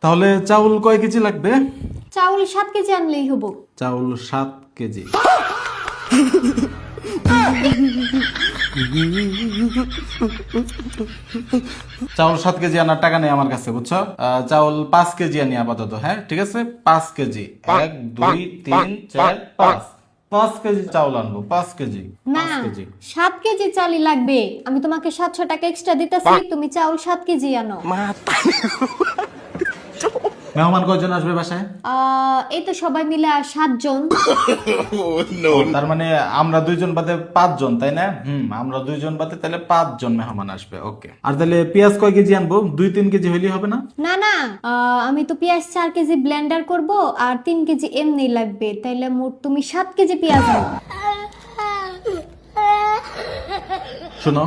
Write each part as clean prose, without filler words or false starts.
তাহলে চাউল কয় কেজি লাগবে? চাউল 7 কেজি আনলেই হবো। চাউল 7 কেজি। চাউল 7 কেজি আনার টাকা নেই আমার কাছে, বুঝছো? চাউল 5 কেজি আনি আপাতত। হ্যাঁ ঠিক আছে, 5 কেজি। 1 2 3 4 5 5 কেজি চাউল আনবো। 5 কেজি। না 5 কেজি। 7 কেজি চালই লাগবে। আমি তোমাকে 700 টাকা এক্সট্রা দিতেছি, তুমি চাউল 7 কেজি আনো। মেহমান কয়জন আসবে বাসায়? এই তো সবাই মিলে 7 জন। তার মানে আমরা 2 জন বাদে 5 জন, তাই না? আমরা 2 জন বাদে তাহলে 5 জন মেহমান আসবে। ওকে। আর তাহলে পেঁয়াজ কয় কেজি আনবো? 2-3 কেজি হইলেই হবে না? না না, আমি তো পেঁয়াজ 4 কেজি ব্লেন্ডার করব আর 3 কেজি এমনি লাগবে, তাইলে মোট তুমি 7 কেজি পেঁয়াজ আনো। শোনো,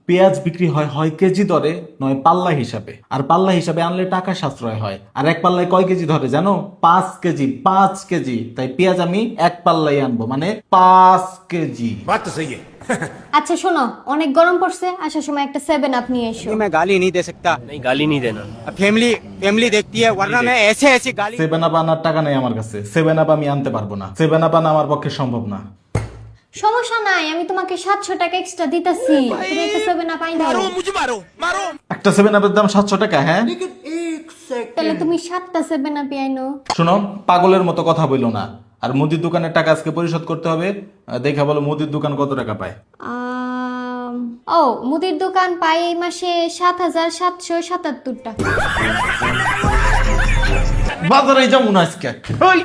পেঁয়াজ বিক্রি হয় কেজি দরে, নয় পাল্লা হিসাবে। আর পাল্লা হিসাবে আনলে টাকা সাশ্রয় হয়। আর এক পাল্লায় কয় কেজি ধরে জানো? 5 কেজি। 5 কেজি। তাই পেঁয়াজ আমি এক পাল্লাই আনবো, মানে 5 কেজি। बात तो सही है। আচ্ছা শোনো, অনেক গরম পড়ছে, আসার সময় একটা 7 আপ নিয়ে এসো। मैं गाली नहीं दे सकता। नहीं गाली नहीं देना। फैमिली फैमिली देखती है, वरना मैं ऐसे ऐसी गाली। 7 আপ আনার টাকা নেই আমার কাছে। 7 আপ আমি আনতে পারবো না। 7 আপ আনা আমার পক্ষে সম্ভব না। সমস্যা নাই, আমি তোমাকে 700 টাকা এক্সট্রা দিতেছি, তুমি একটা 7 আপ আই দাও। मुझे मारो मारो। একটা 7 আপের দাম 700 টাকা? হ্যাঁ তাহলে তুমি 7টা 7 আপ আইনো। শোনো, পাগলের মতো কথা বইলো না। আর মুদির দোকানের টাকা আজকে পরিশোধ করতে হবে। দেখা বলো মুদির দোকান কত টাকা পায়? ও মুদির দোকান পায় এই মাসে 7,777 টাকা। বাজারে যাবো না আজকে। ওই